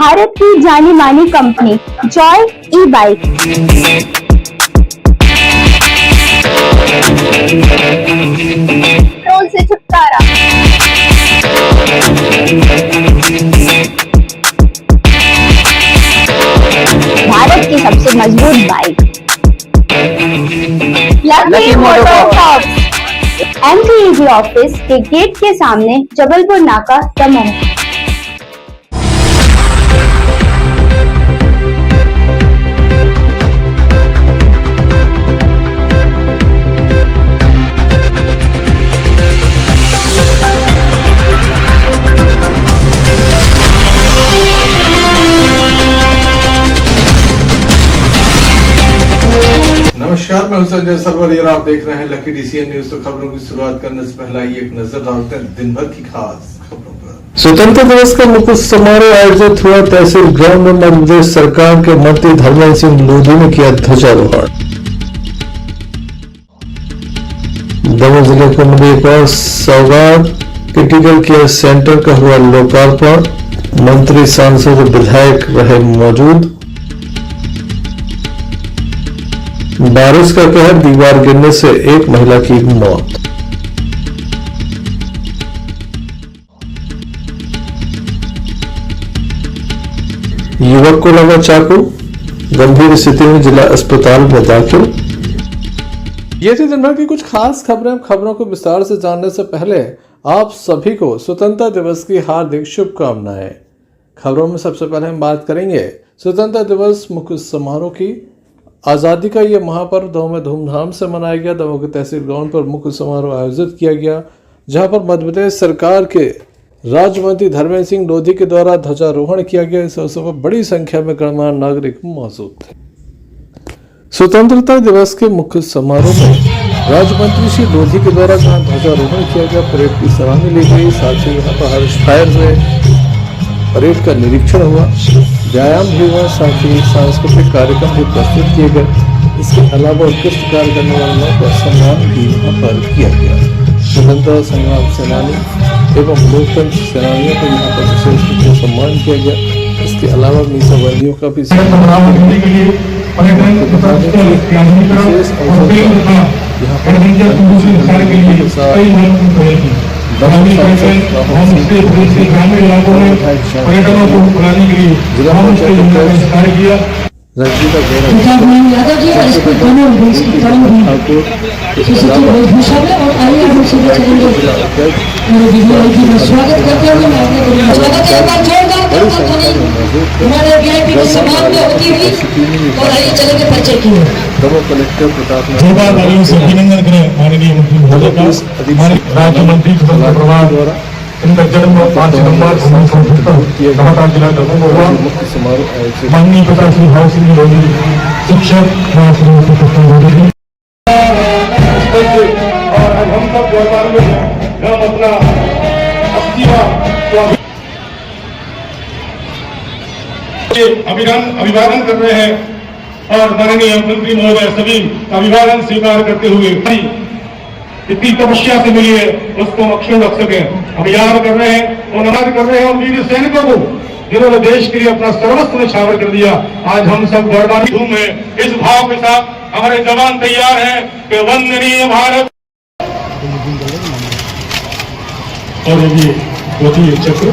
भारत की जानी मानी कंपनी जॉय ई बाइक। पेट्रोल से छुटकारा। भारत की सबसे मजबूत bike lucky MotoCorp. MPEG office के गेट के सामने, जबलपुर नाका, दमोह। नमस्कार, मैं हूं संजय सरवर और आप देख रहे हैं लकी DCN न्यूज। तो खबरों की शुरुआत करने से पहले एक नजर डालते हैं दिन भर की खास खबरों पर। स्वतंत्रता दिवस का मुख्य समारोह आयोजित हुआ। तहसील ग्राउंड में मध्य प्रदेश सरकार के मंत्री धर्मेंद्र सिंह लोधी ने किया ध्वजारोहण। दमोह जिले को मिली एक और सौगात, क्रिटिकल केयर सेंटर का हुआ लोकार्पण। मंत्री, सांसद, विधायक रहे मौजूद। बारिश का कहर, दीवार गिरने से एक महिला की मौत। युवक को लगा चाकू, गंभीर स्थिति में जिला अस्पताल में दाखिल। ये थी दिन भर की कुछ खास खबरें। खबरों को विस्तार से जानने से पहले आप सभी को स्वतंत्रता दिवस की हार्दिक शुभकामनाएं। खबरों में सबसे पहले हम बात करेंगे स्वतंत्रता दिवस मुख्य समारोह की। आज़ादी का ये महापर्व दमोह में धूमधाम से मनाया गया। दमोह के तहसील ग्राउंड पर मुख्य समारोह आयोजित किया गया, जहां पर मध्य प्रदेश सरकार के राज्य मंत्री धर्मेंद्र सिंह लोधी के द्वारा ध्वजारोहण किया गया। इस अवसर पर बड़ी संख्या में गणमान्य नागरिक मौजूद थे। स्वतंत्रता दिवस के मुख्य समारोह में राज्य मंत्री श्री लोधी के द्वारा जहां ध्वजारोहण किया गया, परेड की सलामी ली गई। साथ ही यहाँ पर हर्ष फायर हुए, परेड का निरीक्षण हुआ, व्यायाम भी हुआ, साथ ही सांस्कृतिक कार्यक्रम भी प्रस्तुत किए गए। इसके अलावा उत्कृष्ट कार्य करने वालों का सम्मान भी यहाँ पर किया गया। स्वतंत्रता संग्राम सेनानी एवं लोकतंत्र सेनानियों को यहाँ पर विशेष रूप से सम्मान किया गया। इसके अलावा मीसाबंदियों का भी विशेष अवसर रंजीता यादव जी और इसको दोनों स्वागत करते हुए हमारे VIP के सम्मान में होती हुई और आइए चलेंगे परिचय की। दमोह कलेक्टर प्रताप से अभिनंदन करें माननीय मंत्री महोदय का। हमारे राज्य मंत्री द्वारा इनका जन्म 5 नवंबर 1977 नवादा जिला दमोह में हुआ। मुख्य समारोह आयोजित माननीय पिता श्री भाव सिंह लोधी, शिक्षक लोधी। और अब हम सब व्यवहार में हम अपना अभिवादन कर रहे हैं और माननीय मंत्री महोदय सभी अभिवादन स्वीकार करते हुए इतनी तपस्या से मिली है उसको अक्षुण्ण रख सके। हम याद कर रहे हैं और नमन कर रहे हैं उन वीर सैनिकों को जिन्होंने देश के लिए अपना सर्वस्व निछावर कर दिया। आज हम सब गौरवान्वित धूम में इस भाव के साथ हमारे जवान तैयार हैं कि वंदनीय भारत। और ये ज्योति चक्र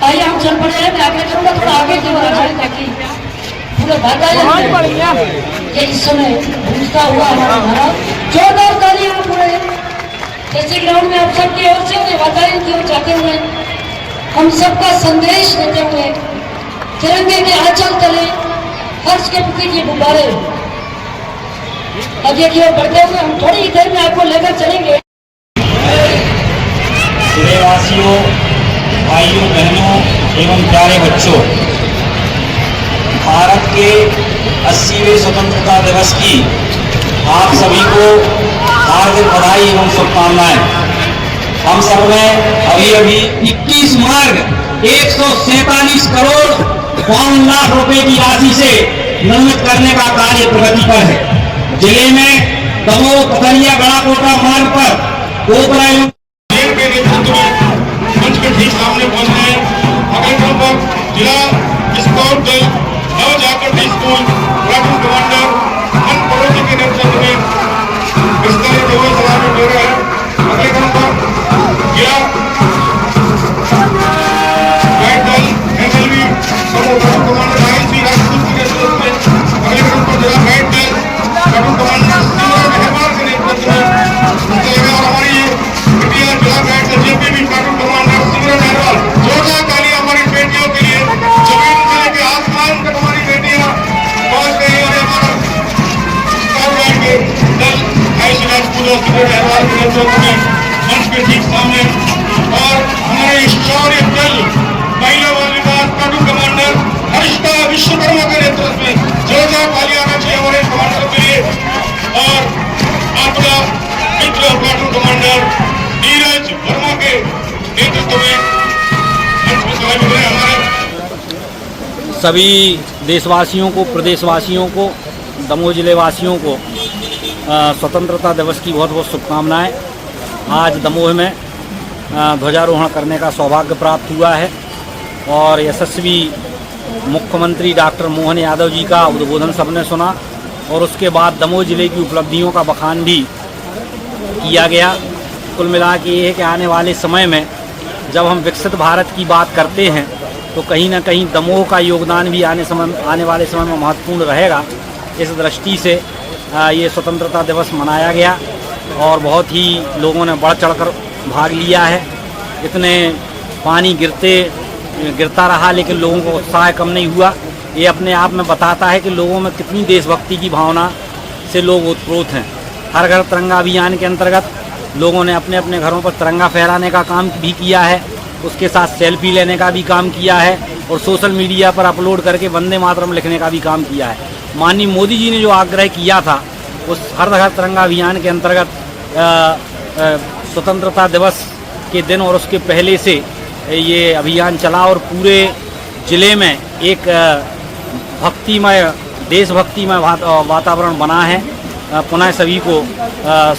आइए हम चल पड़े हैं। मैं आगे करूंगा थोड़ा आगे की ओर जाए ताकि पूरा बाधा ये इस समय गूंजता हुआ हमारा भारत। जोरदार तालियां पूरे तहसील ग्राउंड में आप सबकी ओर से वातावरण की ओर जाते हुए हम सबका संदेश देते हुए तिरंगे के आंचल तले हर्ष के प्रतीक ये गुब्बारे आगे की ओर बढ़ते हुए हम थोड़ी ही देर में आपको लेकर चलेंगे। जिलेवासियों, भाइयों बहनों एवं प्यारे बच्चों, भारत के 80वें स्वतंत्रता दिवस की आप सभी को हार्दिक बधाई एवं शुभकामनाएं। हम सब ने अभी 21 मार्ग 147 करोड़ 52 लाख रुपए की राशि से निर्मित करने का कार्य प्रगति पर है। जिले में दमोह पथरिया गड़ाकोटा मार्ग पर कोबरा एवं के नेतृत्व में मंच के ठीक सामने पहुंच रहे हैं। अगले क्रम पर जिला स्काउट दल नव जागृति स्कूल प्लाटून कमांडर मन पड़ोसी के नेतृत्व में विस्तारित हुए सलामी दे रहे हैं। अगले क्रम पर जिला गाइड दल MLV platoon commander IC Rajput के नेतृत्व में। अगले क्रम पर जिला गाइड दल प्लाटून कमांडर सिंगर मेहमान के नेतृत्व में और हमारी जिला गाइड दल JPB platoon commander singer Meherwal. जोरदार ताली हमारी बेटियों के लिए। जमीन से लेकर आसमान तक हमारी बेटियां पहुंच गई और हमारा स्काउट गाइड के दल IC राजपूत और सिंगर मेहरवाल के नेतृत्व में मंच के ठीक सामने और हमारे शौर्य दल महिला बाल विकास प्लाटून कमांडर हर्षिता विश्वकर्मा के नेतृत्व में। जोरदार ताली आना चाहिए हमारे कमांडर के लिए। और आपका मित्र प्लाटून कमांडर नीरज वर्मा के नेतृत्व में हमारे सभी देशवासियों को, प्रदेशवासियों को, दमोह जिले वासियों को स्वतंत्रता दिवस की बहुत बहुत शुभकामनाएं। आज दमोह में ध्वजारोहण करने का सौभाग्य प्राप्त हुआ है और यशस्वी मुख्यमंत्री डॉक्टर मोहन यादव जी का उद्बोधन सबने सुना और उसके बाद दमोह जिले की उपलब्धियों का बखान भी किया गया। कुल मिला के ये है कि आने वाले समय में जब हम विकसित भारत की बात करते हैं तो कहीं ना कहीं दमोह का योगदान भी आने वाले समय में महत्वपूर्ण रहेगा। इस दृष्टि से ये स्वतंत्रता दिवस मनाया गया और बहुत ही लोगों ने बढ़ चढ़कर भाग लिया है। इतने पानी गिरता रहा लेकिन लोगों को उत्साह कम नहीं हुआ। ये अपने आप में बताता है कि लोगों में कितनी देशभक्ति की भावना से लोग ओतप्रोत हैं। हर घर तिरंगा अभियान के अंतर्गत लोगों ने अपने अपने घरों पर तिरंगा फहराने का काम भी किया है, उसके साथ सेल्फी लेने का भी काम किया है और सोशल मीडिया पर अपलोड करके वंदे मातरम लिखने का भी काम किया है। माननीय मोदी जी ने जो आग्रह किया था उस हर घर तिरंगा अभियान के अंतर्गत स्वतंत्रता दिवस के दिन और उसके पहले से ये अभियान चला और पूरे ज़िले में एक भक्तिमय, देशभक्तिमय वातावरण बना है। पुनः सभी को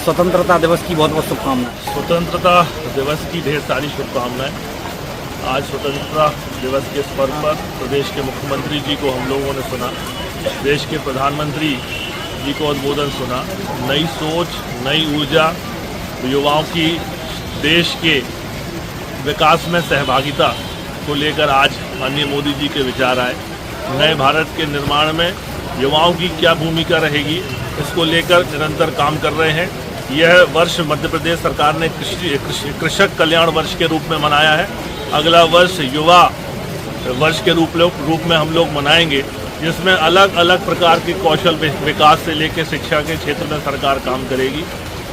स्वतंत्रता दिवस की बहुत बहुत शुभकामनाएं। स्वतंत्रता दिवस की ढेर सारी शुभकामनाएं। आज स्वतंत्रता दिवस के इस पर्व पर प्रदेश के मुख्यमंत्री जी को हम लोगों ने सुना, देश के प्रधानमंत्री जी को उद्बोधन सुना। नई सोच, नई ऊर्जा, युवाओं की देश के विकास में सहभागिता को लेकर आज माननीय मोदी जी के विचार आए। नए भारत के निर्माण में युवाओं की क्या भूमिका रहेगी, इसको लेकर निरंतर काम कर रहे हैं। यह वर्ष मध्य प्रदेश सरकार ने कृषक कल्याण वर्ष के रूप में मनाया है। अगला वर्ष युवा वर्ष के रूप में हम लोग मनाएंगे, जिसमें अलग अलग प्रकार के कौशल विकास से लेकर शिक्षा के क्षेत्र में सरकार काम करेगी।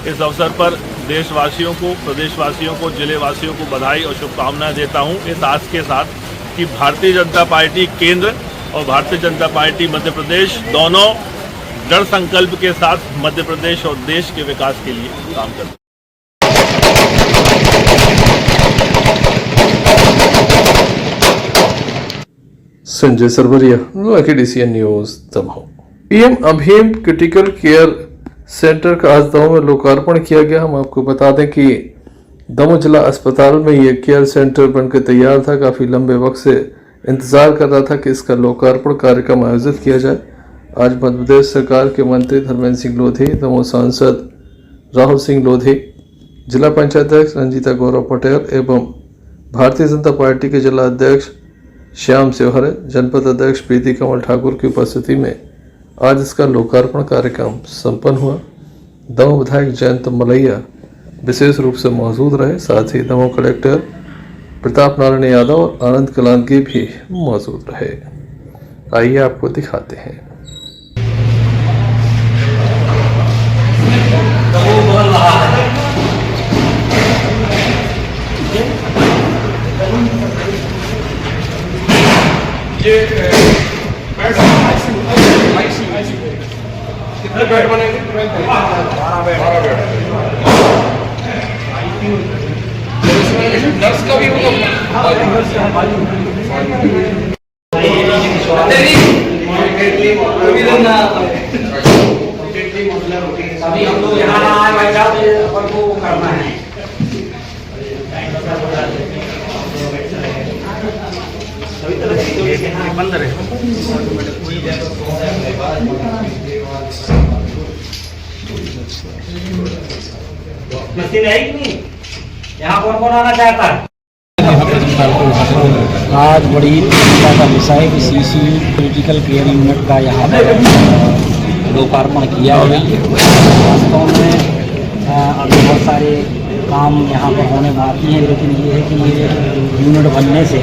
इस अवसर पर देशवासियों को, प्रदेशवासियों को, जिलेवासियों को बधाई और शुभकामनाएं देता हूं, इस आस के साथ कि भारतीय जनता पार्टी केंद्र और भारतीय जनता पार्टी मध्य प्रदेश दोनों दृढ़ संकल्प के साथ मध्य प्रदेश और देश के विकास के लिए काम करते हैं। Sanjay Sarwariya, Lucky DCN news Damoh. PM अभीम क्रिटिकल केयर सेंटर का आज दमोह में लोकार्पण किया गया। हम आपको बता दें कि दमोह जिला अस्पताल में ये केयर सेंटर बनकर तैयार था। काफ़ी लंबे वक्त से इंतजार कर रहा था कि इसका लोकार्पण कार्यक्रम आयोजित किया जाए। आज मध्य प्रदेश सरकार के मंत्री धर्मेंद्र सिंह लोधी, दमोह सांसद राहुल सिंह लोधी, जिला पंचायत अध्यक्ष रंजीता गौरव पटेल एवं भारतीय जनता पार्टी के जिला अध्यक्ष श्याम सेवहरे, जनपद अध्यक्ष प्रीति कमल ठाकुर की उपस्थिति में आज इसका लोकार्पण कार्यक्रम संपन्न हुआ। दमोह विधायक जयंत मलैया विशेष रूप से मौजूद रहे। साथ ही दमोह कलेक्टर प्रताप नारायण यादव और आनंद कलांगी भी मौजूद रहे। आइए आपको दिखाते हैं। दमोह बदल रहा है। कितने बेड बनेंगे? 12 बेड। नर्स का भी अभी हम लोग यहाँ आए भाई साहब, ये अपन को करना है। बंद रहे मशीन है कि नहीं? यहाँ कौन कौन आना चाहता है? आज बड़ी चिंता का विषय है कि सीसी क्रिटिकल केयर यूनिट का यहाँ पर लोकार्पण किया है। वास्तव में अभी बहुत सारे काम यहाँ पर होने बाकी हैं, लेकिन ये है कि ये यूनिट बनने से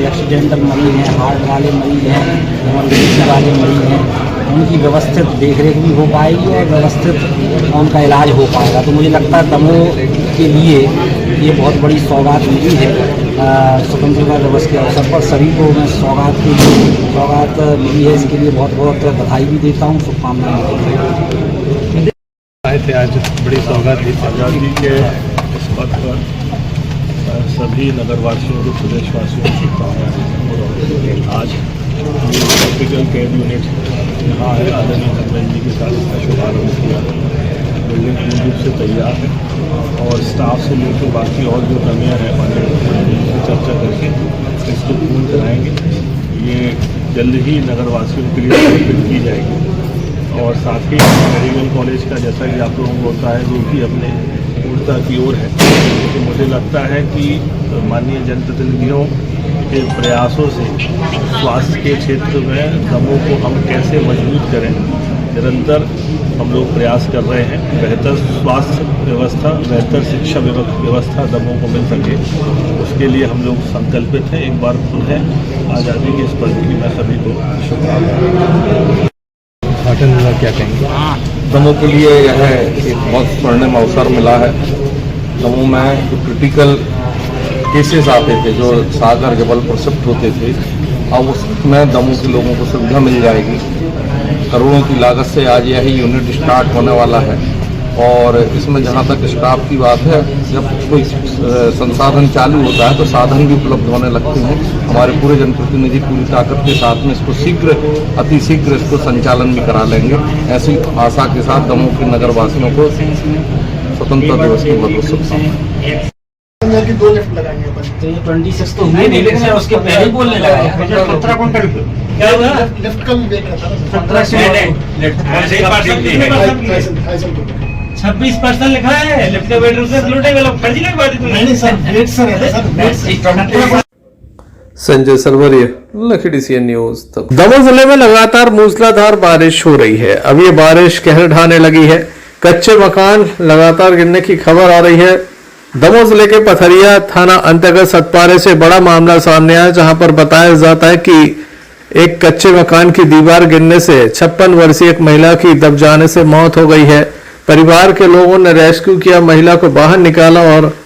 एक्सीडेंटल मरीज हैं, हार्ट वाले मरीज हैं, इमरजेंसी वाले मरीज हैं, उनकी व्यवस्थित देखरेख भी हो पाएगी और व्यवस्थित उनका इलाज हो पाएगा। तो मुझे लगता है दमोह के लिए ये बहुत बड़ी सौगात मिली है। स्वतंत्रता दिवस के अवसर पर सभी को मैं सौगात मिली है, इसके लिए बहुत बहुत बधाई भी देता हूँ, शुभकामनाएं। आए थे आज बड़ी सौगात दी आज़ादी के इस पद पर सभी नगरवासियों को, प्रदेशवासियों को शुभकामनाएं। आज क्रिटिकल केयर यूनिट यहाँ है, आदरणीय धर्मेंद्र जी के साथ इसका शुभारम्भ किया। बिल्डिंग पूर्ण रूप से तैयार है और स्टाफ से लेकर बाकी और जो कमियाँ हैं हमारे चर्चा करके इसको पूर्ण कराएंगे। ये जल्द ही नगरवासियों के लिए समर्पित की जाएगी। और साथ ही मेडिकल कॉलेज का जैसा कि आप लोगों को होता है वो भी अपने पूर्णता की ओर है। तो मुझे लगता है कि माननीय जनप्रतिनिधियों के प्रयासों से स्वास्थ्य के क्षेत्र में दमोह को हम कैसे मजबूत करें, निरंतर हम लोग प्रयास कर रहे हैं। बेहतर स्वास्थ्य व्यवस्था, बेहतर शिक्षा व्यवस्था दमोह को मिल सके, उसके लिए हम लोग संकल्पित हैं। एक बार पुनः आज़ादी के इस पर्व की मैं सभी को शुभकामनाएं। क्या कहेंगे? दमोह के लिए यह एक बहुत स्वर्णिम अवसर मिला है। दमोह में जो क्रिटिकल केसेस आते थे, जो सागर जबलपुर शिफ्ट होते थे, अब उसमें दमोह के लोगों को सुविधा मिल जाएगी। करोड़ों की लागत से आज यही यूनिट स्टार्ट होने वाला है। और इसमें जहाँ तक स्टाफ की बात है, जब कोई संसाधन चालू होता है तो साधन भी उपलब्ध होने लगते हैं। हमारे पूरे जनप्रतिनिधि पूरी ताकत के साथ में इसको अति शीघ्र इसको संचालन भी करा लेंगे। ऐसी आशा के साथ दमोह के नगरवासियों को स्वतंत्रता दिवस की बहुत बहुत शुभकामनाएं। की 2 लिफ्ट लगाएंगे अपन। तो ये 26 तो हुए नहीं, लेकिन मैं उसके पहले ही बोलने लगा। 17 क्विंटल क्या हुआ? लिफ्ट का भी देख रहा था। 26% लिखा है लिफ्ट के बेडरूम से लूटेंगे लोग। फर्जी नहीं बात है। नहीं सर, वेट सर है सर। संजय सरवरिया, लखी DCN न्यूज। दमोह जिले में लगातार मूसलाधार बारिश हो रही है। अब ये बारिश कहर ढाने लगी है। कच्चे मकान लगातार गिरने की खबर आ रही है। दमोह जिले के पथरिया थाना अंतर्गत सतपारे से बड़ा मामला सामने आया, जहां पर बताया जाता है कि एक कच्चे मकान की दीवार गिरने से 56 वर्षीय एक महिला की दब जाने से मौत हो गई है। परिवार के लोगों ने रेस्क्यू किया, महिला को बाहर निकाला और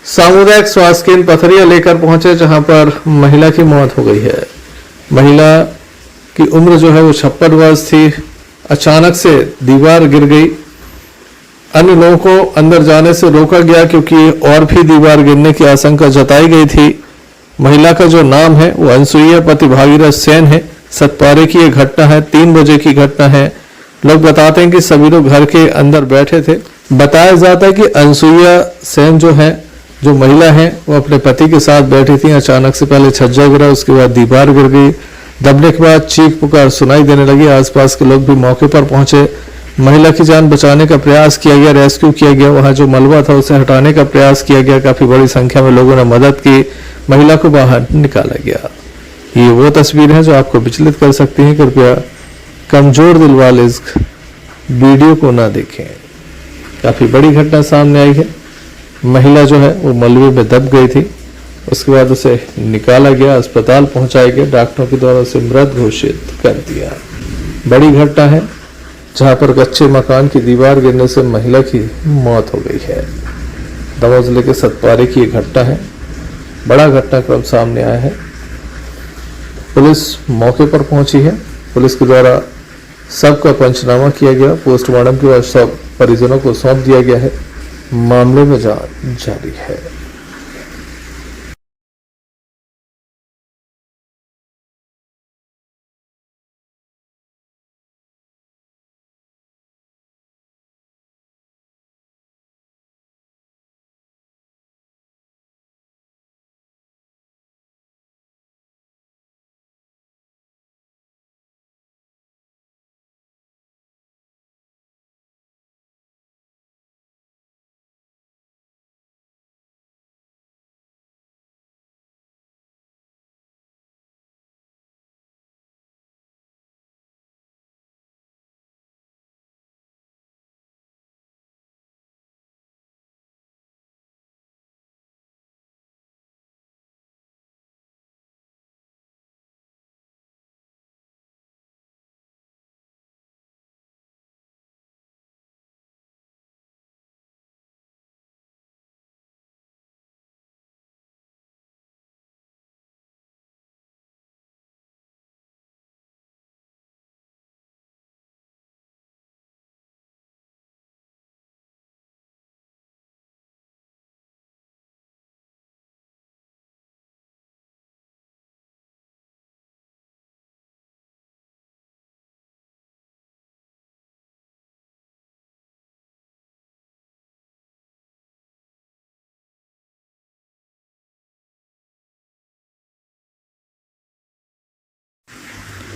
सामुदायिक स्वास्थ्य केंद्र पथरिया लेकर पहुंचे, जहां पर महिला की मौत हो गई है। महिला की उम्र जो है वो 56 वर्ष थी। अचानक से दीवार गिर गई। अन्य लोगों को अंदर जाने से रोका गया क्योंकि और भी दीवार गिरने की आशंका जताई गई थी। महिला का जो नाम है वो अनसुईया पति भागीरथ सेन है। सतपारे की यह घटना है, 3 बजे की घटना है। लोग बताते हैं कि सभी लोग घर के अंदर बैठे थे। बताया जाता है कि अनसुईया सेन जो है, जो महिला है, वो अपने पति के साथ बैठी थी। अचानक से पहले छज्जा गिरा, उसके बाद दीवार गिर गई। दबने के बाद चीख पुकार सुनाई देने लगी। आसपास के लोग भी मौके पर पहुंचे। महिला की जान बचाने का प्रयास किया गया, रेस्क्यू किया गया। वहां जो मलबा था उसे हटाने का प्रयास किया गया। काफी बड़ी संख्या में लोगों ने मदद की, महिला को बाहर निकाला गया। ये वो तस्वीर है जो आपको विचलित कर सकती है। कृपया कमजोर दिल वाले इस वीडियो को ना देखें। काफी बड़ी घटना सामने आई है। महिला जो है वो मलबे में दब गई थी। उसके बाद उसे निकाला गया, अस्पताल पहुंचाया गया। डॉक्टरों के द्वारा उसे मृत घोषित कर दिया। बड़ी घटना है। जहां पर कच्चे मकान की दीवार गिरने से महिला की मौत हो गई है। दमोह जिले के सतपारे की एक घटना है। बड़ा घटनाक्रम सामने आया है। पुलिस मौके पर पहुंची है। पुलिस के द्वारा सबका पंचनामा किया गया। पोस्टमार्टम के बाद सब परिजनों को सौंप दिया गया है। मामले में जांच जारी है।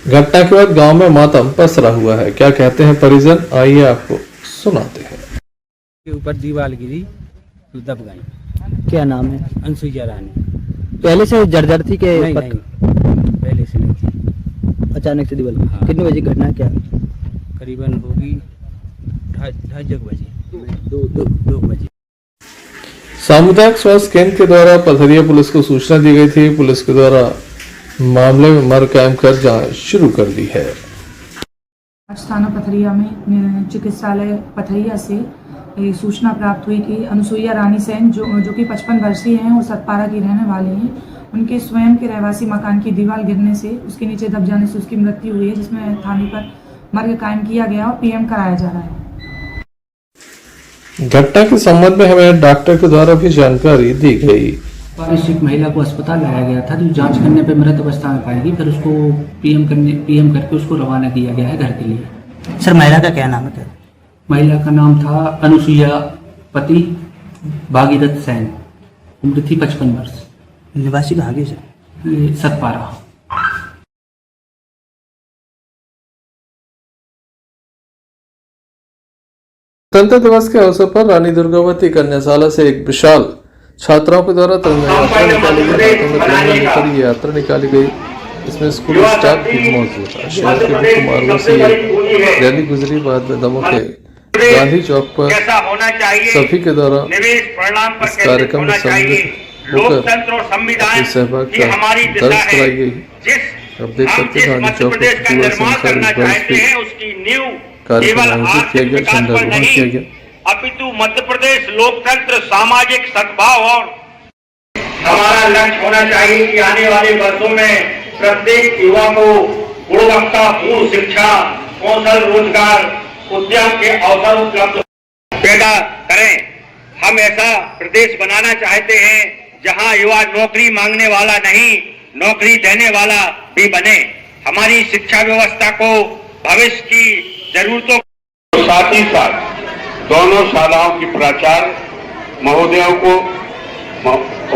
घटना के बाद गांव में मातम पसरा हुआ है। क्या कहते हैं परिजन, आइए आपको सुनाते हैं। के ऊपर दीवार गिरी तो दब गई। क्या नाम है? अनसुईया रानी। पहले से जर्जर थी के नहीं, पहले से नहीं थी। अचानक से दीवार हाँ। कितने बजे घटना क्या? करीबन होगी 2:30 बजे 2 बजे। सामुदायिक स्वास्थ्य केंद्र के द्वारा पथरिया पुलिस को सूचना दी गई थी। पुलिस के द्वारा मामले में मर कायम कर जांच शुरू कर दी है। आज थाना पथरिया में चिकित्सालय पथरिया से ये सूचना प्राप्त हुई कि अनुसुईया रानी सेन जो कि 55 वर्षीय हैं और सतपारा की रहने वाली हैं, उनके स्वयं के रहवासी मकान की दीवार गिरने से उसके नीचे दब जाने से उसकी मृत्यु हुई है, जिसमें थाने पर मर्ग कायम किया गया और पीएम कराया जा रहा है। घटना के संबंध में हमें डॉक्टर के द्वारा भी जानकारी दी गई। एक महिला को अस्पताल लाया गया था जो जांच करने पे मृत अवस्था में पाई गई। फिर उसको पीएम करके उसको रवाना किया गया है घर के लिए। सर महिला का क्या नाम है? क्या महिला का नाम था अनुसुईया, पति भागीरथ सेन, उम्र थी 55 वर्ष। निवासी कहाँ की सर? सतपारा। गणतंत्र दिवस के अवसर पर रानी दुर्गावती कन्याशाला से एक विशाल छात्राओं के द्वारा तिरंगा यात्रा निकाली गई। हाथों में तिरंगा लेकर ये यात्रा निकाली गई। इसमें स्कूल स्टाफ भी मौजूद था। शहर के मुख्य मार्गों से ये रैली गुजरी। बाद में दमोह के गांधी चौक पर सभी के द्वारा इस कार्यक्रम में सम्मिलित होकर अपनी सहभागिता दर्ज कराई गई। अब देख सकते हैं गांधी चौक पर पूरा संसार कार्यक्रम आयोजित किया गया, झंडारोहण किया गया। अपितु मध्य प्रदेश लोकतंत्र सामाजिक सद्भाव और हमारा लक्ष्य होना चाहिए कि आने वाले वर्षों में प्रत्येक युवा को गुणवत्तापूर्ण शिक्षा, कौशल, रोजगार, उद्यम के अवसर उपलब्ध पैदा करें। हम ऐसा प्रदेश बनाना चाहते हैं जहां युवा नौकरी मांगने वाला नहीं, नौकरी देने वाला भी बने। हमारी शिक्षा व्यवस्था को भविष्य की जरूरतों साथ ही साथ दोनों शालाओं की प्राचार्य महोदयों को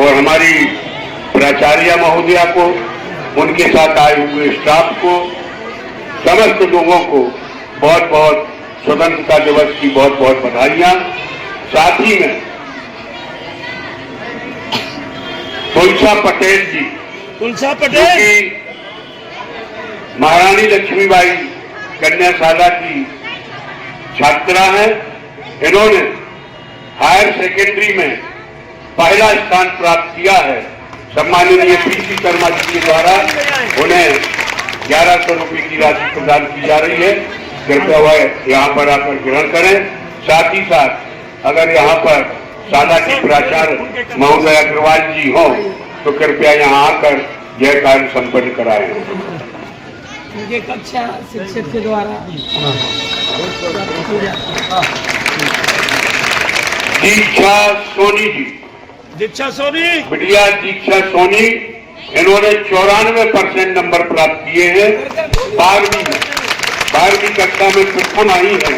और हमारी प्राचार्य महोदया को, उनके साथ आए हुए स्टाफ को, समस्त लोगों को बहुत बहुत स्वतंत्रता दिवस की बहुत बहुत बधाइयां। साथ ही में तुलसा पटेल जी, महारानी लक्ष्मीबाई कन्याशाला की छात्रा है। इन्होंने हायर सेकेंडरी में पहला स्थान प्राप्त किया है। सम्माननीय पीसी शर्मा जी के द्वारा उन्हें 1100 रुपए की राशि प्रदान की जा रही है। कृपया वह यहाँ पर आकर ग्रहण करें। साथ ही साथ अगर यहाँ पर शाला के प्राचार्य महोदय अग्रवाल जी हो तो कृपया यहाँ आकर यह कार्य संपन्न कराएं। उनके कक्षा शिक्षक के द्वारा दीक्षा सोनी जी, दीक्षा सोनी, बिटिया दीक्षा सोनी, इन्होंने 94% नंबर प्राप्त किए हैं 12वीं कक्षा में प्रथम आई है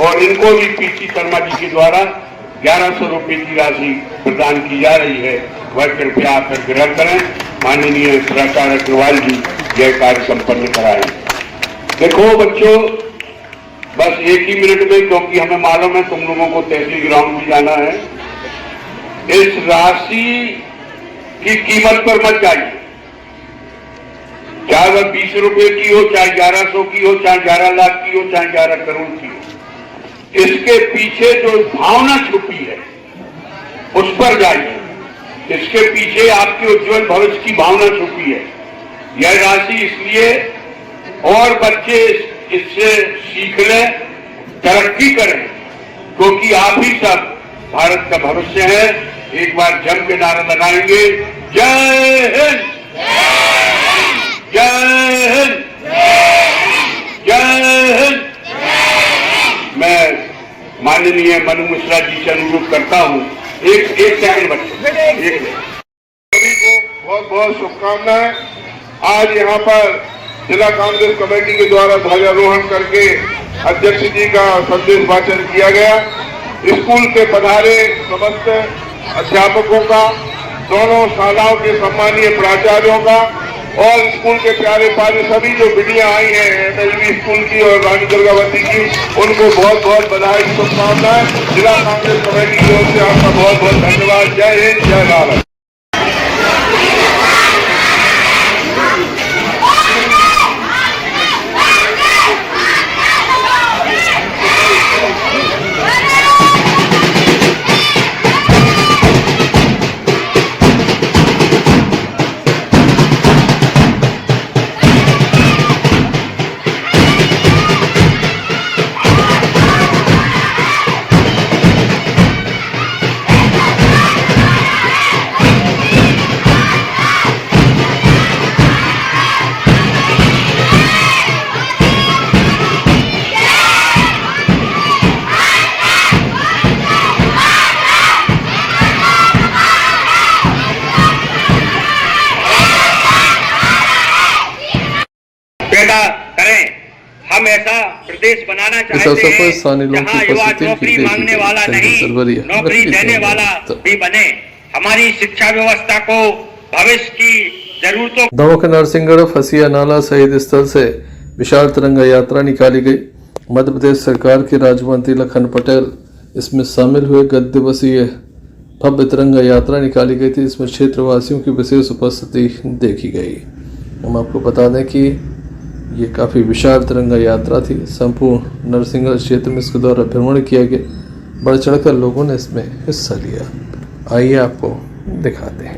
और इनको भी पीसी शर्मा जी के द्वारा 1100 रुपए की राशि प्रदान की जा रही है। वह कृपया आकर ग्रहण करें। माननीय प्राचार्य अग्रवाल जी यह कार्य संपन्न कराएं। देखो बच्चों, बस एक ही मिनट में, क्योंकि हमें मालूम है तुम लोगों को तहसील ग्राउंड भी जाना है। इस राशि की कीमत पर मत जाइए, चाहे वह 20 रुपए की हो, चाहे 1100 की हो, चाहे 11 लाख की हो, चाहे 11 करोड़ की हो। इसके पीछे जो भावना छुपी है उस पर जाइए। इसके पीछे आपके उज्जवल भविष्य की भावना छुपी है। यह राशि इसलिए और बच्चे इससे सीख लें, तरक्की करें, क्योंकि आप ही सब भारत का भविष्य है। एक बार जम के नारा लगाएंगे, जय हिंद, जय हिंद, जय हिंद। मैं माननीय मनु मिश्रा जी से अनुरोध करता हूं, एक सेकंड बच्चे, सभी को बहुत बहुत शुभकामनाएं। आज यहाँ पर जिला कांग्रेस कमेटी के द्वारा ध्वजारोहण करके अध्यक्ष जी का संदेश वाचन किया गया। स्कूल के पधारे समस्त अध्यापकों का, दोनों शालाओं के सम्मानीय प्राचार्यों का और स्कूल के प्यारे प्यारे सभी जो बिटियां आई हैं एमएलबी स्कूल की और रानी दुर्गावती की, उनको बहुत बहुत बधाई, शुभकामनाएं। जिला कांग्रेस कमेटी की ओर से आपका बहुत बहुत धन्यवाद। जय हिंद, जय भारत। करें। हम ऐसा प्रदेश बनाना इस चाहते अवसर पर हैं स्थानीय लोगों जहां की युवा उपस्थिति नौकरी देखी मांगने गई। वाला नहीं, सरवरिया, नौकरी देने वाला भी बने। हमारी शिक्षा व्यवस्था को भविष्य की जरूरतों। दमोह के नरसिंहगढ़ फसिया नाला शहीद स्थल से विशाल तिरंगा यात्रा निकाली गई। मध्य प्रदेश सरकार के राज्य मंत्री लखन पटेल इसमें शामिल हुए। गत दिवसीय भव्य तिरंगा यात्रा निकाली गई थी। इसमें क्षेत्रवासियों की विशेष उपस्थिति देखी गई। हम आपको बता दें कि ये काफ़ी विशाल तिरंगा यात्रा थी। संपूर्ण नरसिंहगढ़ क्षेत्र में इसके द्वारा भ्रमण किया गया। बढ़ चढ़कर लोगों ने इसमें हिस्सा लिया। आइए आपको दिखाते हैं।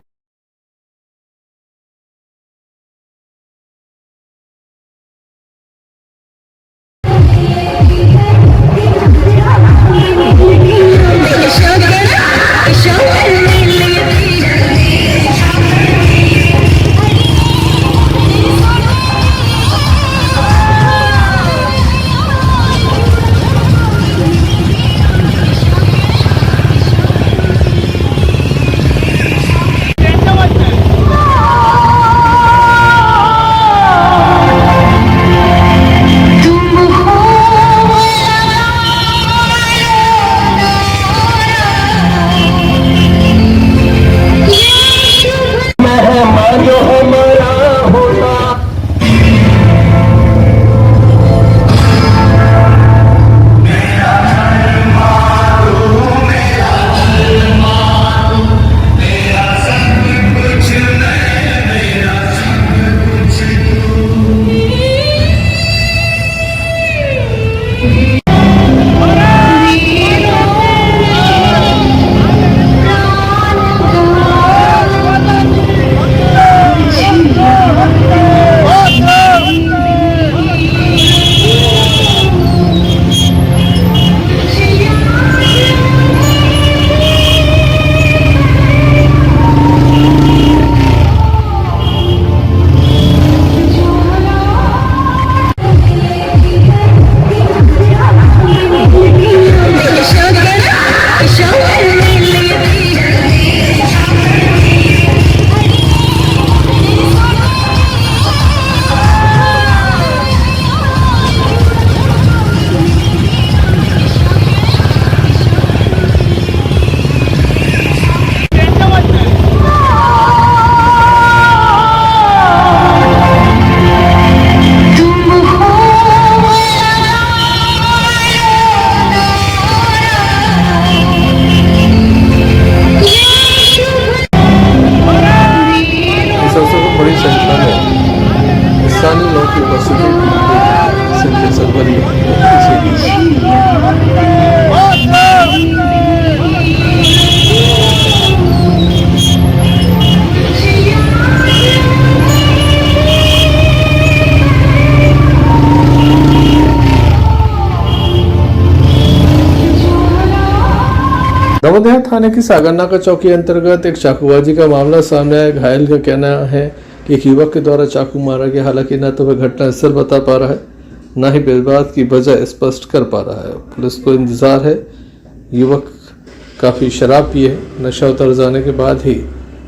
नवोदया थाने की सागरनाका चौकी अंतर्गत एक चाकूबाजी का मामला सामने आया। घायल का कहना है कि एक युवक के द्वारा चाकू मारा गया। हालांकि न तो वह घटना स्थल बता पा रहा है, न ही विवाद की वजह स्पष्ट कर पा रहा है। पुलिस को इंतजार है। युवक काफी शराब पिए है। नशा उतर जाने के बाद ही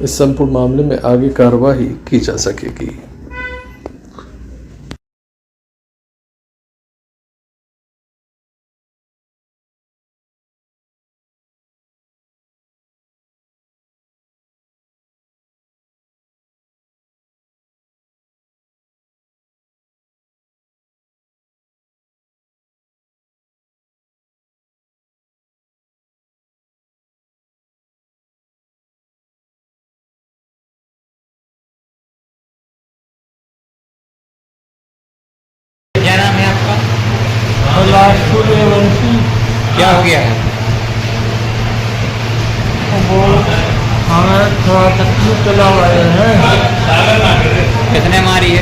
इस संपूर्ण मामले में आगे कार्रवाई की जा सकेगी। क्या नाम है आपका? क्या हो गया है? वो हमें थोड़ा तकलीफ चला रहे हैं। कितने मारी है?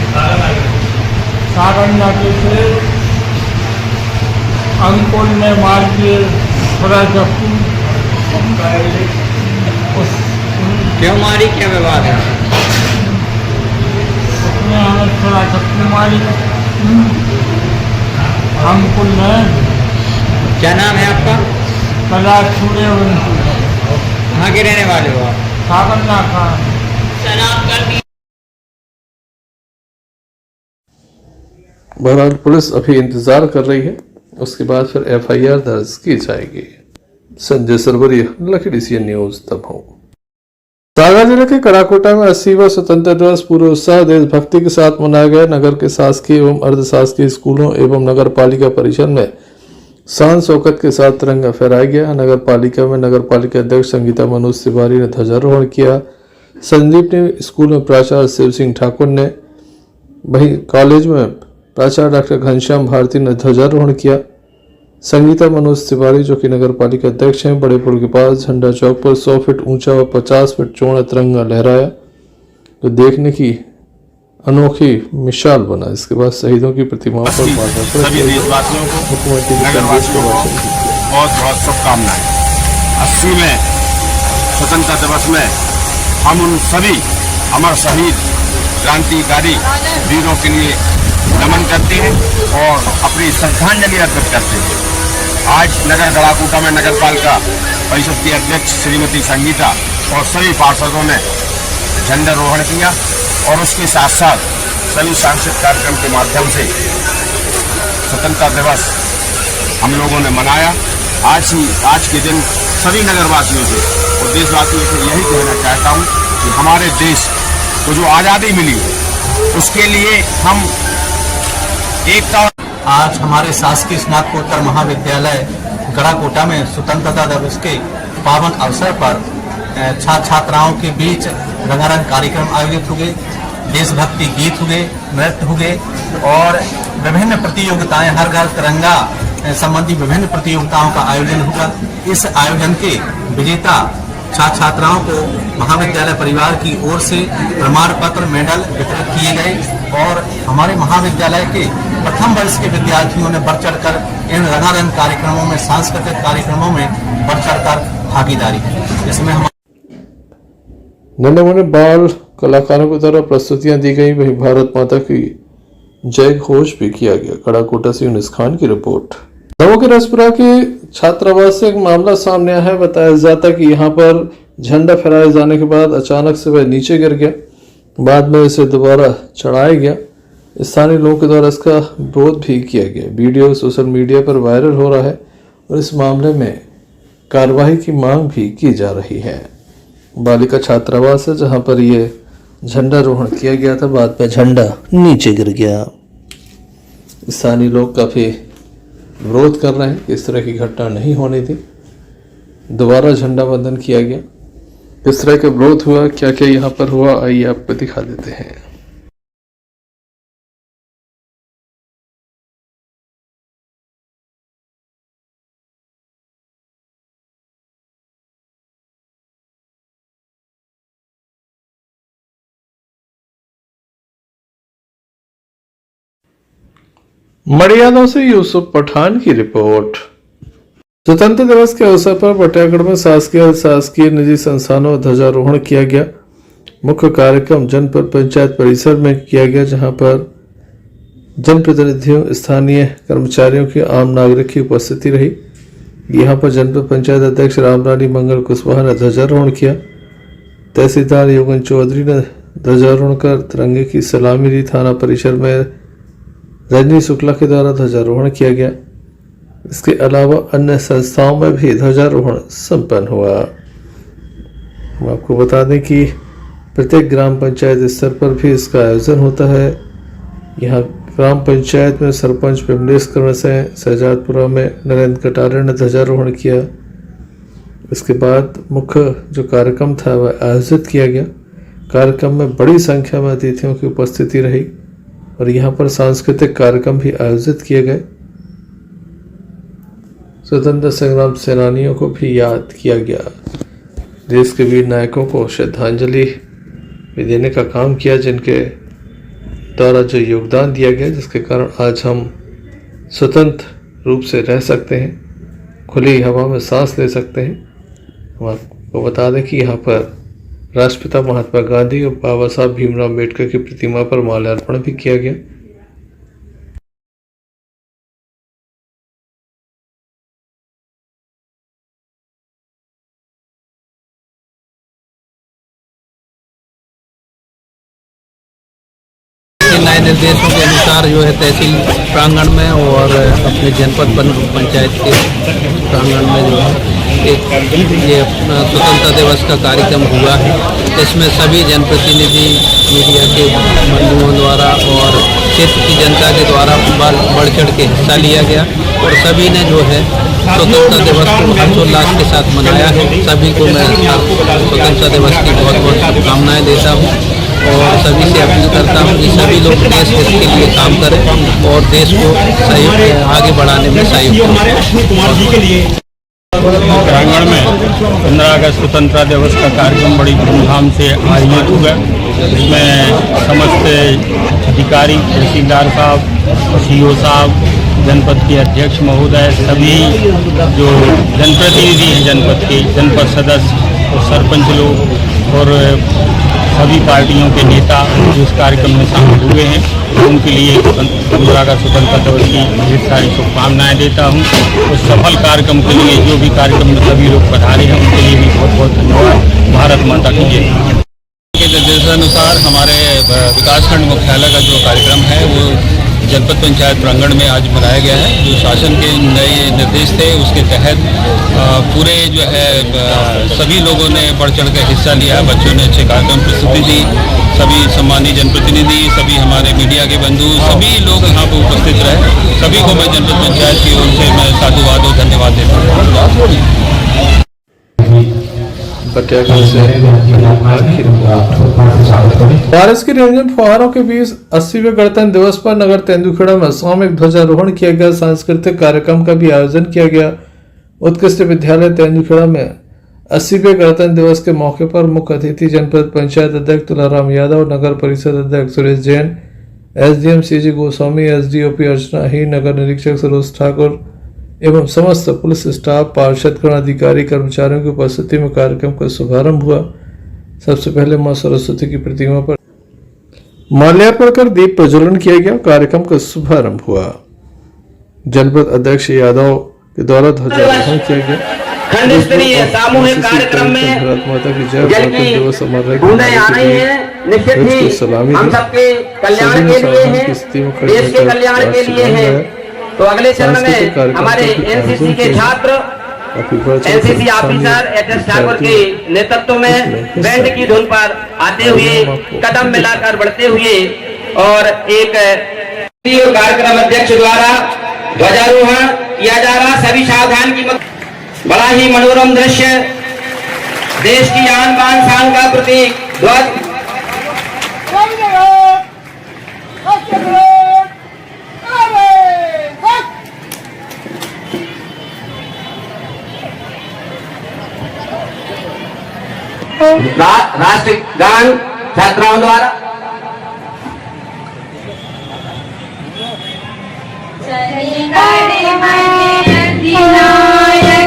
सागरनाके से अंकुल ने मार दिए थोड़ा चक्कू। क्यों मारी, क्या विवाद है? उसने हमें थोड़ा चक्कू मारी अंकुल ने। क्या नाम है आपका? कला सूर्यवंशी। कहाँ के रहने वाले हो आप? सागरनाका। बहरहाल पुलिस अभी इंतजार कर रही है, उसके बाद फिर FIR दर्ज की जाएगी। Sanjay Sarwariya, Lucky DCN news Damoh. Sagar जिले के कड़ाकोटा में 80वां स्वतंत्रता दिवस पूरे उत्साह देशभक्ति के साथ मनाया गया। नगर के शासकीय एवं अर्धशासकीय स्कूलों एवं नगर पालिका परिसर में शान शौकत के साथ तिरंगा फहराया गया। नगर पालिका में नगर पालिका अध्यक्ष संगीता मनोज तिवारी ने ध्वजारोहण किया। संजीवनी स्कूल में प्राचार्य शिव सिंह ठाकुर ने, वहीं कॉलेज में प्राचार्य डॉक्टर घनश्याम भारती ने ध्वजारोहण किया। संगीता मनोज तिवारी, जो कि नगर पालिका अध्यक्ष हैं, बड़े पुल के पास झंडा चौक पर 100 फीट ऊंचा व 50 फीट चौड़ा तिरंगा लहराया, जो देखने की अनोखी मिसाल बना। इसके बाद शहीदों की प्रतिमाओं पर सभी देशवासियों को, नगरवासियों को बहुत बहुत शुभकामनाएं। 80वें स्वतंत्रता दिवस में हम उन सभी अमर शहीद क्रांतिकारी वीरों के लिए नमन करते हैं और अपनी श्रद्धांजलि अर्पित करते हैं। आज नगर कड़ाकोटा में नगर पालिका परिषद की अध्यक्ष श्रीमती संगीता और सभी पार्षदों ने झंडारोहण किया और उसके साथ साथ सभी सांस्कृतिक कार्यक्रम के माध्यम से स्वतंत्रता दिवस हम लोगों ने मनाया। आज के दिन सभी नगरवासियों से और देशवासियों से यही कहना चाहता हूँ कि हमारे देश को जो आज़ादी मिली उसके लिए हम एकता। आज हमारे शासकीय स्नातकोत्तर महाविद्यालय गड़ाकोटा में स्वतंत्रता दिवस के पावन अवसर पर छात्र छात्राओं के बीच रंगारंग कार्यक्रम आयोजित हुए, देशभक्ति गीत हुए, नृत्य हुए और विभिन्न प्रतियोगिताएं, हर घर तिरंगा संबंधी विभिन्न प्रतियोगिताओं का आयोजन हुआ। इस आयोजन के विजेता छात्र छात्राओं को महाविद्यालय परिवार की ओर से प्रमाण पत्र, मेडल वितरित किए गए और हमारे महाविद्यालय के प्रथम वर्ष के विद्यार्थियों ने बढ़ चढ़कर इन रंगारंग कार्यक्रमों में, सांस्कृतिक कार्यक्रमों में बढ़ चढ़कर भागीदारी की। इसमें हम नन्हे मुन्ने बाल कलाकारों की तरह प्रस्तुतियां दी गई। वहीं भारत माता की जय घोष भी किया गया। कड़ाकोटा से यूनुस खान की रिपोर्ट। दमोह के रसपुरा के छात्रावास से एक मामला सामने आया है। बताया जाता कि यहाँ पर झंडा फहराए जाने के बाद अचानक से वह नीचे गिर गया, बाद में इसे दोबारा चढ़ाया गया। स्थानीय लोगों के द्वारा इसका विरोध भी किया गया। वीडियो सोशल मीडिया पर वायरल हो रहा है और इस मामले में कार्रवाई की मांग भी की जा रही है। बालिका छात्रावास है जहां पर ये झंडारोहण किया गया था, बाद में झंडा नीचे गिर गया। स्थानीय लोग काफी विरोध कर रहे हैं कि इस तरह की घटना नहीं होनी थी। दोबारा झंडा वंदन किया गया। किस तरह का विरोध हुआ, क्या क्या यहाँ पर हुआ, आइए आपको दिखा देते हैं। मड़ियालों से यूसुफ पठान की रिपोर्ट। स्वतंत्र दिवस के अवसर पर बटियागढ़ में शासकीय निजी संस्थानों में ध्वजारोहण किया गया। मुख्य कार्यक्रम जनपद पंचायत परिसर में किया गया, जहां पर जनप्रतिनिधियों, स्थानीय कर्मचारियों की, आम नागरिक की उपस्थिति रही। यहां पर जनपद पंचायत अध्यक्ष रामरानी मंगल कुशवाहा ने ध्वजारोहण किया। तहसीलदार योगन चौधरी ने ध्वजारोहण कर तिरंगे की सलामी ली। थाना परिसर में रजनी शुक्ला के द्वारा ध्वजारोहण किया गया। इसके अलावा अन्य संस्थाओं में भी ध्वजारोहण संपन्न हुआ। हम आपको बता दें कि प्रत्येक ग्राम पंचायत स्तर पर भी इसका आयोजन होता है। यहाँ ग्राम पंचायत में सरपंच विमलेश कर्ण से शहजादपुरा में नरेंद्र कटारे ने ध्वजारोहण किया। इसके बाद मुख्य जो कार्यक्रम था वह आयोजित किया गया। कार्यक्रम में बड़ी संख्या में अतिथियों की उपस्थिति रही और यहाँ पर सांस्कृतिक कार्यक्रम भी आयोजित किए गए। स्वतंत्रता संग्राम सेनानियों को भी याद किया गया। देश के वीर नायकों को श्रद्धांजलि भी देने का काम किया, जिनके द्वारा जो योगदान दिया गया, जिसके कारण आज हम स्वतंत्र रूप से रह सकते हैं, खुली हवा में सांस ले सकते हैं। हम आपको बता दें कि यहाँ पर राष्ट्रपिता महात्मा गांधी और बाबा साहब भीमराव अम्बेडकर की प्रतिमा पर माल्यार्पण भी किया गया। नए निर्देशों के अनुसार जो है तहसील प्रांगण में और अपने जनपद पंचायत के प्रांगण में जो है एक ये स्वतंत्रता दिवस का कार्यक्रम हुआ है। इसमें सभी जनप्रतिनिधि, मीडिया के बंधुओं द्वारा और क्षेत्र की जनता के द्वारा बढ़ चढ़ के हिस्सा लिया गया और सभी ने जो है स्वतंत्रता दिवस को हर्षोल्लास के साथ मनाया है। सभी को मैं स्वतंत्रता दिवस की बहुत बहुत शुभकामनाएं देता हूँ और सभी से अपील करता हूँ कि सभी लोग देश हित के लिए काम करें और देश को आगे बढ़ाने में सहयोग करें। प्रांगण में 15 अगस्त स्वतंत्रता दिवस का कार्यक्रम बड़ी धूमधाम से आयोजित हुआ। इसमें समस्त अधिकारी, तहसीलदार साहब, सीओ साहब, जनपद के अध्यक्ष महोदय, सभी जो जनप्रतिनिधि हैं जनपद के, जनपद सदस्य और सरपंच लोग और सभी पार्टियों के नेता जो इस कार्यक्रम में शामिल हुए हैं, उनके लिए 15 अगस्त स्वतंत्रता दिवस की ढेर सारी शुभकामनाएं देता हूं। उस सफल कार्यक्रम के लिए जो भी कार्यक्रम में सभी लोग पधारे हैं उनके लिए भी बहुत बहुत धन्यवाद। भारत माता की जय। के निर्देशानुसार हमारे विकासखंड मुख्यालय का जो कार्यक्रम है वो जनपद पंचायत प्रांगण में आज मनाया गया है। जो शासन के नए निर्देश थे उसके तहत पूरे जो है सभी लोगों ने बढ़ चढ़ कर हिस्सा लिया। बच्चों ने अच्छे कार्यक्रम प्रस्तुति दी। सभी सम्मानित जनप्रतिनिधि, सभी हमारे मीडिया के बंधु, सभी लोग यहाँ पर उपस्थित रहे। सभी को मैं जनपद पंचायत की ओर से मैं साधुवाद और धन्यवाद देता हूँ। बारिश की रिमझिम फुहारों के बीच 80वें गणतंत्र दिवस पर नगर तेंदुखेड़ा में सामूहिक ध्वजारोहण किया गया। सांस्कृतिक कार्यक्रम का भी आयोजन किया गया। उत्कृष्ट विद्यालय तेंदुखेड़ा में 80वें गणतंत्र दिवस के मौके पर मुख्य अतिथि जनपद पंचायत अध्यक्ष तुलाराम यादव, नगर परिषद अध्यक्ष Suresh Jain, SDM CG Goswami, SDOP Archana ही, नगर निरीक्षक सरोज ठाकुर एवं समस्त पुलिस स्टाफ, पार्षद, अधिकारी, कर्मचारियों की उपस्थिति में कार्यक्रम का शुभारंभ हुआ। सबसे पहले मां सरस्वती की प्रतिमा पर माल्यार्पण कर दीप प्रज्वलन किया गया। कार्यक्रम का शुभारंभ हुआ। जनपद अध्यक्ष यादव के द्वारा ध्वजारोहण किया गया। खंड स्तरीय सामूहिक कार्यक्रम में भारत माता की जय, जबकि दिवस समारोह बूंदें आ रही हैं, निश्चित ही हम सबके कल्याण के लिए है, देश के कल्याण के लिए है। तो अगले चरण में हमारे एनसीसी के छात्र, एनसीसी ऑफिसर एच.एस. ठाकुर के नेतृत्व में बैंड की धुन पर आते हुए, कदम मिलाकर बढ़ते हुए और एक कार्यक्रम अध्यक्ष द्वारा ध्वजारोहण किया जा रहा। सभी सावधान की बड़ा ही मनोरम दृश्य, देश की आन बान शान का प्रतीक ध्वज। राष्ट्रगान छात्राओं द्वारा। चले बड़े मन अधिनायक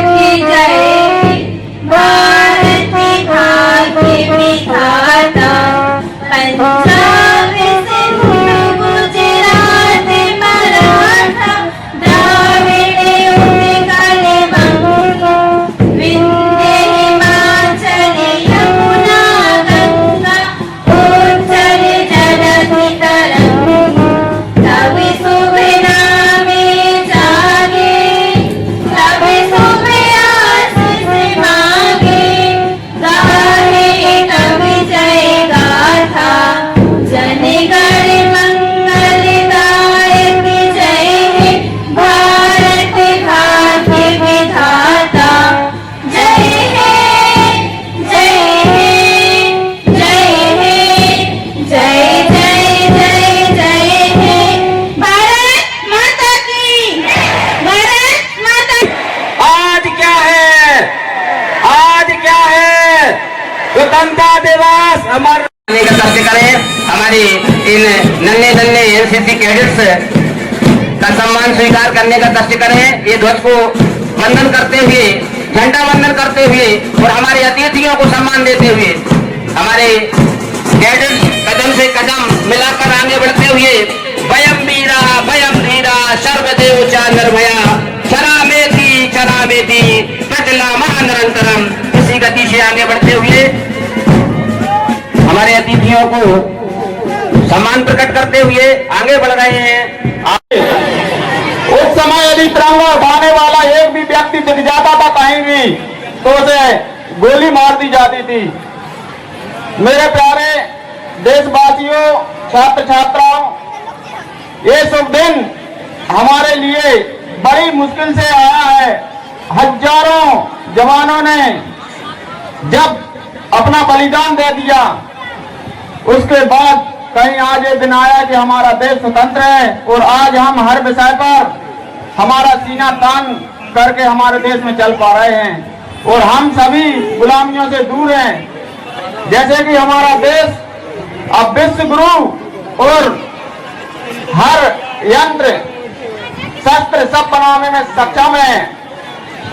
स्वतंत्रता दिवस अमर करने का कष्ट करें। हमारे इन नन्हे नन्हे एनसीसी कैडेट्स का सम्मान स्वीकार करने का कष्ट करें। ये ध्वज को वंदन करते हुए, झंडा वंदन करते हुए और हमारे अतिथियों को सम्मान देते हुए हमारे कैडेट्स कदम से कदम मिलाकर आगे बढ़ते हुए वयम वीरा सर्वदेव च निर्भया चरामेति प्रजलामा निरंतरम। इसी गति से आगे बढ़ते हुए हमारे अतिथियों को सम्मान प्रकट करते हुए आगे बढ़ रहे हैं। उस समय यदि तिरंगा उठाने वाला एक भी व्यक्ति दिख जाता था कहीं भी तो उसे गोली मार दी जाती थी। मेरे प्यारे देशवासियों, छात्र छात्राओं, ये शुभ दिन हमारे लिए बड़ी मुश्किल से आया है। हजारों जवानों ने जब अपना बलिदान दे दिया, उसके बाद कहीं आज ये दिन आया कि हमारा देश स्वतंत्र है और आज हम हर विषय पर हमारा सीना तान करके हमारे देश में चल पा रहे हैं और हम सभी गुलामियों से दूर हैं। जैसे कि हमारा देश अब विश्व गुरु और हर यंत्र शस्त्र सब बनाने में सक्षम है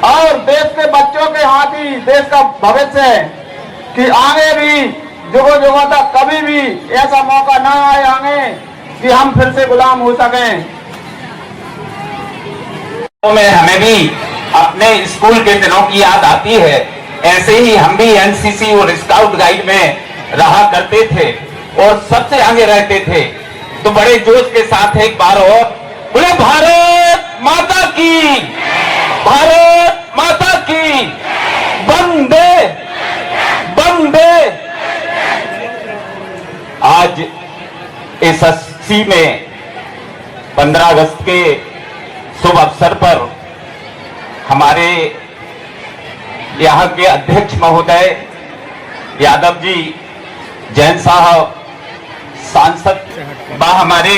और देश के बच्चों के हाथ ही देश का भविष्य है कि आगे भी जुगों तक कभी भी ऐसा मौका न आए आगे कि हम फिर से गुलाम हो सकें। में हमें भी अपने स्कूल के दिनों की याद आती है। ऐसे ही हम भी एनसीसी और स्काउट गाइड में रहा करते थे और सबसे आगे रहते थे। तो बड़े जोश के साथ एक बार और बोले भारत माता की, भारत माता की, वंदे वंदे। आज इस 80 में 15 अगस्त के शुभ अवसर पर हमारे यहाँ के अध्यक्ष महोदय यादव जी, जैन साहब, सांसद व हमारे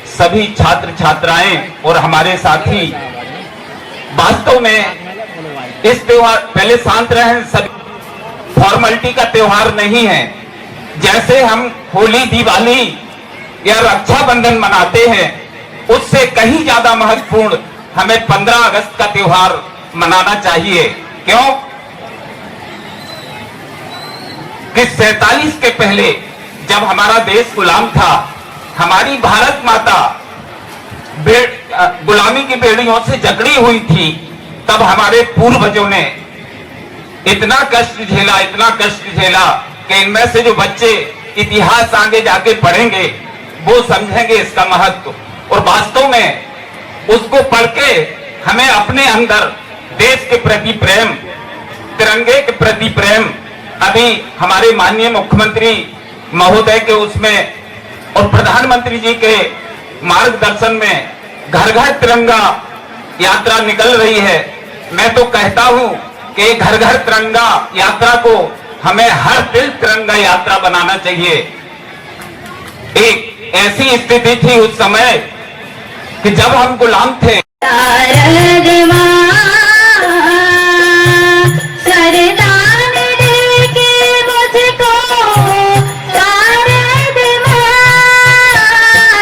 सभी छात्र छात्राएं और हमारे साथी, वास्तव में इस त्योहार, पहले शांत रहें, सभी फॉर्मेलिटी का त्योहार नहीं है। जैसे हम होली, दिवाली या रक्षाबंधन मनाते हैं, उससे कहीं ज्यादा महत्वपूर्ण हमें 15 अगस्त का त्योहार मनाना चाहिए। क्यों कि 47 के पहले जब हमारा देश गुलाम था, हमारी भारत माता गुलामी की बेड़ियों से जकड़ी हुई थी, तब हमारे पूर्वजों ने इतना कष्ट झेला, इतना कष्ट झेला कि इनमें से जो बच्चे इतिहास आगे जाके पढ़ेंगे वो समझेंगे इसका महत्व। और वास्तव में उसको पढ़ के हमें अपने अंदर देश के प्रति प्रेम, तिरंगे के प्रति प्रेम, अभी हमारे माननीय मुख्यमंत्री महोदय के उसमें और प्रधानमंत्री जी के मार्गदर्शन में घर घर तिरंगा यात्रा निकल रही है। मैं तो कहता हूं कि घर घर तिरंगा यात्रा को हमें हर दिल तिरंगा यात्रा बनाना चाहिए। एक ऐसी स्थिति थी उस समय कि जब हम गुलाम थे।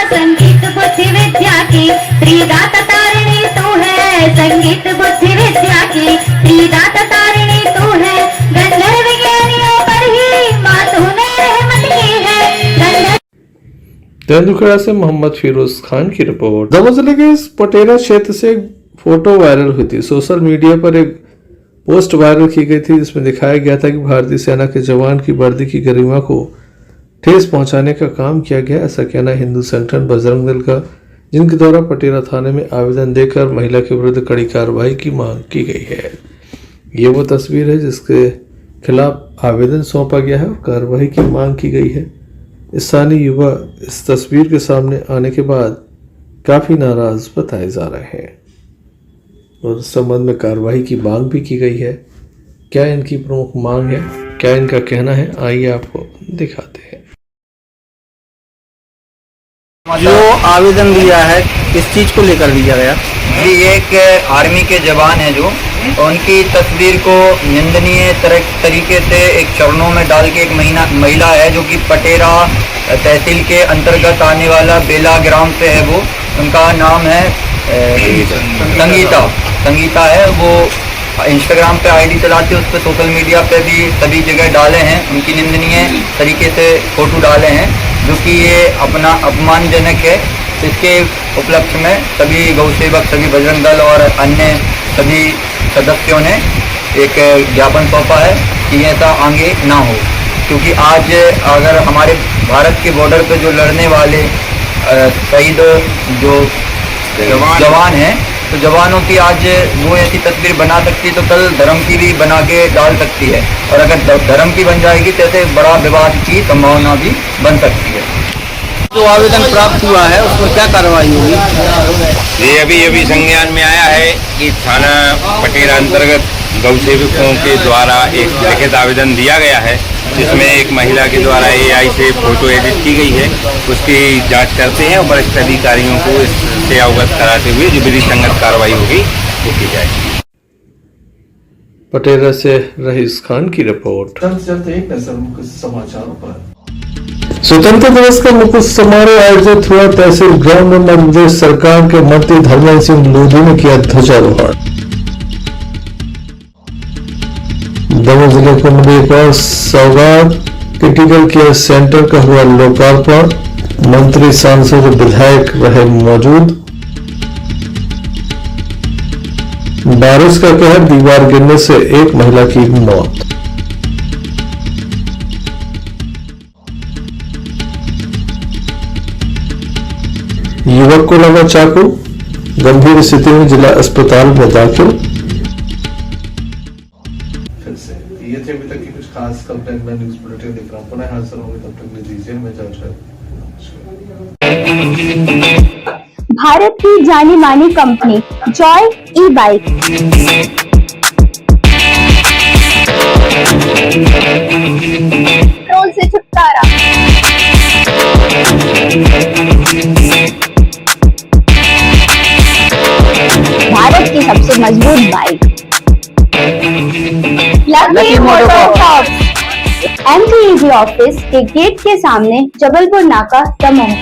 संगीत बुद्धि विद्या की त्रिदाता तारिणी तू है, संगीत बुद्धि विद्या की त्रिदाता तारिणी तू है, गंधर्व ज्ञानियों पर ही माँ तूने रहमत की है। तेंदुलकरा से मोहम्मद फिरोज खान की रिपोर्ट। दमोह जिले के इस पटेरा क्षेत्र से एक फोटो वायरल हुई थी। सोशल मीडिया पर एक पोस्ट वायरल की गई थी जिसमें दिखाया गया था कि भारतीय सेना के जवान की वर्दी की गरिमा को ठेस पहुंचाने का काम किया गया। ऐसा कहना हिंदू संगठन बजरंग दल का, जिनके द्वारा पटेरा थाने में आवेदन देकर महिला के विरुद्ध कड़ी कार्रवाई की मांग की गई है। ये वो तस्वीर है जिसके खिलाफ आवेदन सौंपा गया है और कार्रवाई की मांग की गई है। स्थानीय युवा इस तस्वीर के सामने आने के बाद काफी नाराज बताए जा रहे हैं और इस संबंध में कार्रवाई की मांग भी की गई है। क्या इनकी प्रमुख मांग है, क्या इनका कहना है, आइए आपको दिखाते हैं। जो आवेदन दिया है किस चीज को लेकर दिया गया? जी एक आर्मी के जवान हैं जो उनकी तस्वीर को निंदनीय तरीके से एक चरणों में डाल के एक महिला है जो कि पटेरा तहसील के अंतर्गत आने वाला बेला ग्राम से है। वो उनका नाम है संगीता है। वो इंस्टाग्राम पे आईडी चलाते, उस पर सोशल मीडिया पे भी सभी जगह डाले हैं, उनकी निंदनीय तरीके से फोटो डाले हैं जो कि ये अपना अपमानजनक है। इसके उपलक्ष्य में सभी गौ सेवक, सभी बजरंग दल और अन्य सभी सदस्यों ने एक ज्ञापन सौंपा है कि ऐसा आगे ना हो, क्योंकि आज अगर हमारे भारत के बॉर्डर पे जो लड़ने वाले शहीद जो जवान हैं, तो जवानों की आज वो ऐसी तस्वीर बना सकती है तो कल धर्म की भी बना के डाल सकती है, और अगर धर्म की बन जाएगी तो ऐसे बड़ा विवाद की संभावना भी बन सकती है। जो आवेदन प्राप्त हुआ है उस पर क्या कार्रवाई होगी? ये अभी संज्ञान में आया है कि थाना पटेरा अंतर्गत गौ सेवकों के द्वारा एक लिखित आवेदन दिया गया है, जिसमें एक महिला के द्वारा AI से फोटो एडिट की गई है। उसकी जांच करते हैं और वरिष्ठ अधिकारियों को इससे अवगत कराते हुए जो विधि संगत कार्रवाई होगी वो की जाएगी। पटेरा से रईस खान की रिपोर्ट। चलते एक नजर मुख्य समाचारों पर। स्वतंत्रता दिवस का मुख्य समारोह आयोजित हुआ। तहसील ग्राउंड में मध्य प्रदेश सरकार के मंत्री धर्मेंद्र सिंह लोधी ने किया ध्वजारोहण। दमोह जिले को मिली एक और सौगात, क्रिटिकल केयर सेंटर का हुआ लोकार्पण। मंत्री, सांसद, विधायक रहे मौजूद। बारिश का कहर, दीवार गिरने से एक महिला की मौत। युवक को लगा चाकू, गंभीर स्थिति में जिला अस्पताल में दाखिल। फिर से ये थे अभी तक की कुछ खास खबरें। मैं न्यूज बुलेटिन देख रहा हूँ, पुनः हाजिर होंगे, तब तक दीजिए मैं भारत की जानी मानी कंपनी जॉय ई बाइक पेट्रोल से छुटकारा, भारत की सबसे मजबूत bike lucky motor shop, MPEG office के गेट के सामने, जबलपुर नाका, दमोह।